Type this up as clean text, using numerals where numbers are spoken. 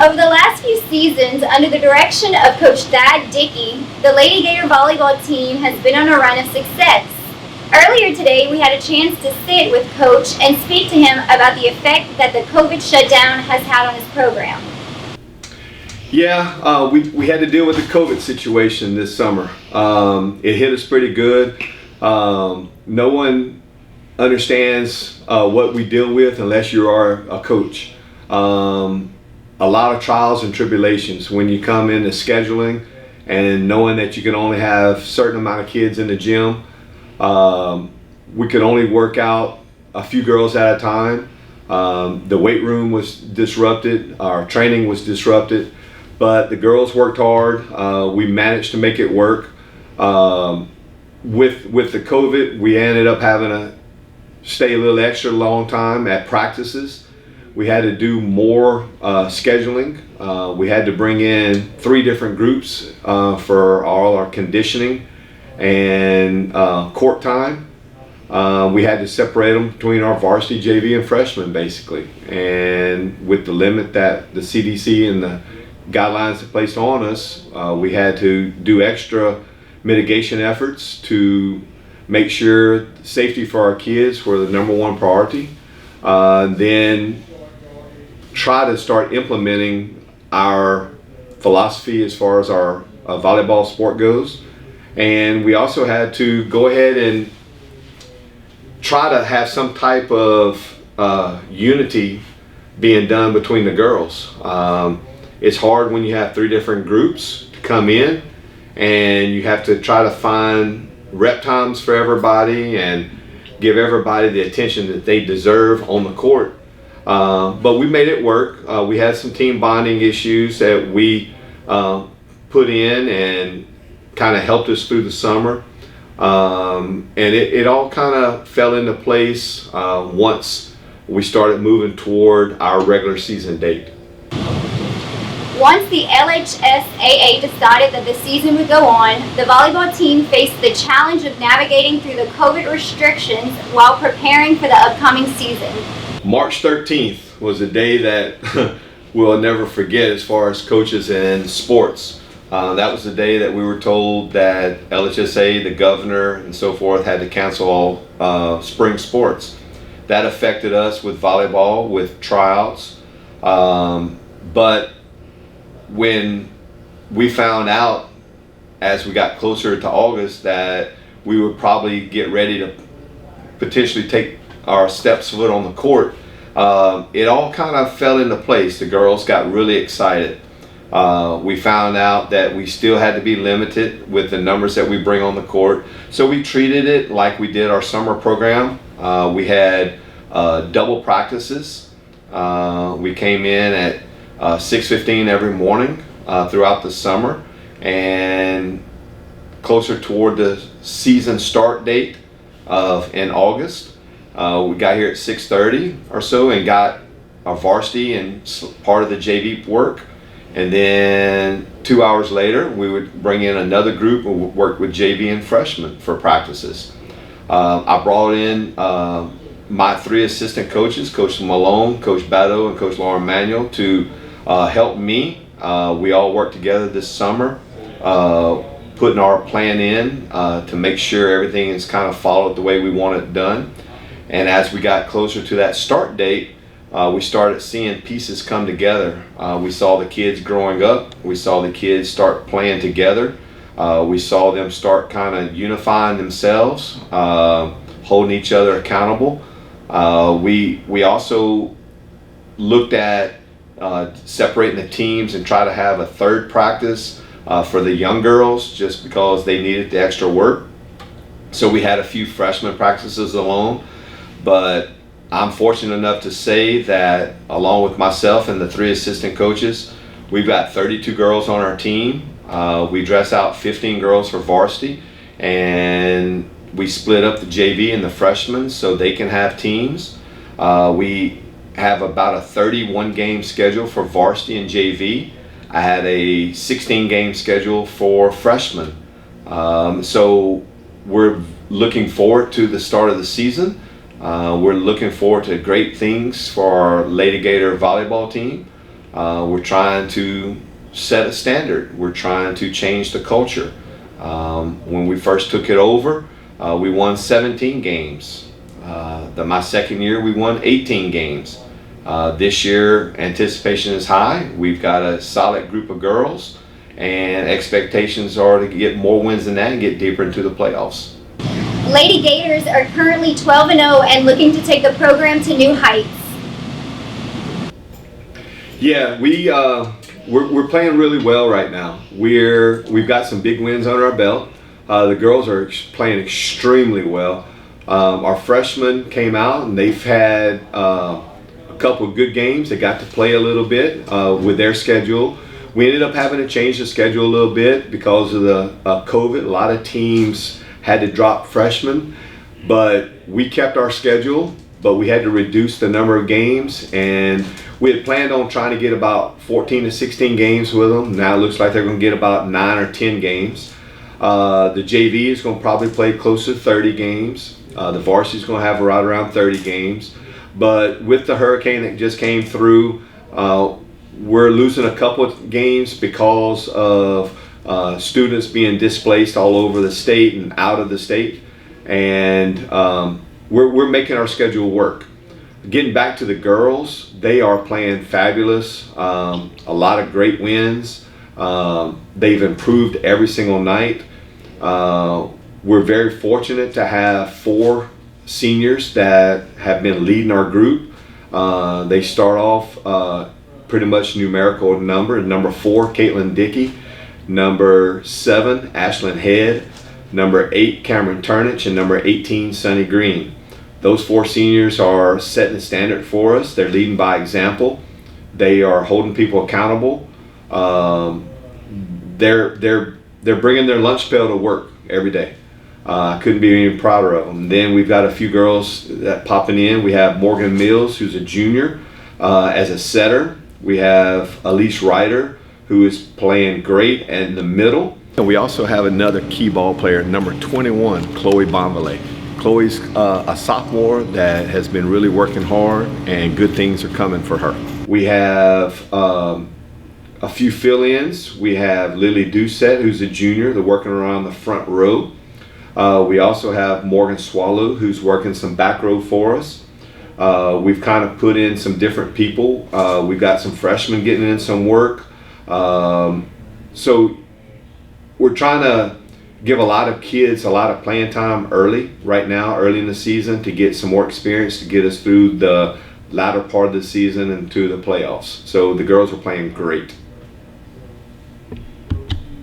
Over the last few seasons, under the direction of Coach Dickey, the Lady Gator volleyball team has been on a run of success. Earlier today, we had a chance to sit with Coach and speak to him about the effect that the COVID shutdown has had on his program. Yeah, we had to deal with the COVID situation this summer. It hit us pretty good. No one understands what we deal with unless you are a coach. A lot of trials and tribulations when you come into scheduling and knowing that you can only have a certain amount of kids in the gym. We could only work out a few girls at a time. The weight room was disrupted, our training was disrupted, but the girls worked hard. We managed to make it work. With the COVID, we ended up having to stay a little extra long time at practices. We had to do more scheduling. We had to bring in 3 different groups for all our conditioning and court time. We had to separate them between our varsity, JV, and freshmen, basically. And with the limit that the CDC and the guidelines have placed on us, we had to do extra mitigation efforts to make sure safety for our kids were the #1 priority. Then try to start implementing our philosophy as far as our volleyball sport goes. And we also had to go ahead and try to have some type of unity being done between the girls. It's hard when you have 3 different groups to come in and you have to try to find rep times for everybody and give everybody the attention that they deserve on the court. But we made it work. We had some team bonding issues that we put in and kind of helped us through the summer. And it all kind of fell into place once we started moving toward our regular season date. Once the LHSAA decided that the season would go on, the volleyball team faced the challenge of navigating through the COVID restrictions while preparing for the upcoming season. March 13th was a day that we'll never forget as far as coaches and sports. That was the day that we were told that LHSA, the governor, and so forth had to cancel all spring sports. That affected us with volleyball, with tryouts. But when we found out as we got closer to August that we would probably get ready to potentially take our steps foot on the court, it all kind of fell into place. The girls got really excited. We found out that we still had to be limited with the numbers that we bring on the court, so we treated it like we did our summer program. We had double practices. We came in at 6:15 every morning throughout the summer, and closer toward the season start date in August, we got here at 6:30 or so and got our varsity and part of the JV work. And then 2 hours later, we would bring in another group and work with JV and freshmen for practices. I brought in my 3 assistant coaches, Coach Malone, Coach Bato, and Coach Lauren Manuel, to help me. We all worked together this summer, putting our plan in to make sure everything is kind of followed the way we want it done. And as we got closer to that start date, we started seeing pieces come together. We saw the kids growing up. We saw the kids start playing together. We saw them start kind of unifying themselves, holding each other accountable. We also looked at separating the teams and try to have a 3rd practice for the young girls just because they needed the extra work. So we had a few freshman practices alone, but I'm fortunate enough to say that along with myself and the 3 assistant coaches, we've got 32 girls on our team. We dress out 15 girls for varsity, and we split up the JV and the freshmen so they can have teams. We have about a 31 game schedule for varsity and JV. I had a 16 game schedule for freshmen. So we're looking forward to the start of the season. We're looking forward to great things for our Lady Gator volleyball team. We're trying to set a standard. We're trying to change the culture. When we first took it over, we won 17 games. My second year, we won 18 games. This year, anticipation is high. We've got a solid group of girls, and expectations are to get more wins than that and get deeper into the playoffs. Lady Gators are currently 12-0 and looking to take the program to new heights. Yeah, we're playing really well right now. We've got some big wins under our belt. The girls are playing extremely well. Our freshmen came out and they've had a couple of good games. They got to play a little bit with their schedule. We ended up having to change the schedule a little bit because of the COVID. A lot of teams had to drop freshmen, but we kept our schedule, but we had to reduce the number of games, and we had planned on trying to get about 14 to 16 games with them. Now it looks like they're going to get about 9 or 10 games. The JV is going to probably play close to 30 games. The varsity is going to have right around 30 games. But with the hurricane that just came through, we're losing a couple of games because of students being displaced all over the state and out of the state. And we're making our schedule work. Getting back to the girls, they are playing fabulous. A lot of great wins. They've improved every single night. We're very fortunate to have 4 seniors that have been leading our group. They start off pretty much numerical number. Number 4, Caitlin Dickey. Number 7, Ashlyn Head. Number 8, Cameron Turnich. And number 18, Sunny Green. Those 4 seniors are setting the standard for us. They're leading by example. They are holding people accountable. They're bringing their lunch pail to work every day. I couldn't be any prouder of them. Then we've got a few girls that popping in. We have Morgan Mills, who's a junior, as a setter. We have Elise Ryder, who is playing great in the middle. And we also have another key ball player, number 21, Chloe Bonvalet. Chloe's a sophomore that has been really working hard, and good things are coming for her. We have a few fill-ins. We have Lily Doucette, who's a junior. They're working around the front row. We also have Morgan Swallow, who's working some back row for us. We've kind of put in some different people. We've got some freshmen getting in some work. So we're trying to give a lot of kids a lot of playing time early in the season, to get some more experience to get us through the latter part of the season and to the playoffs. So the girls are playing great.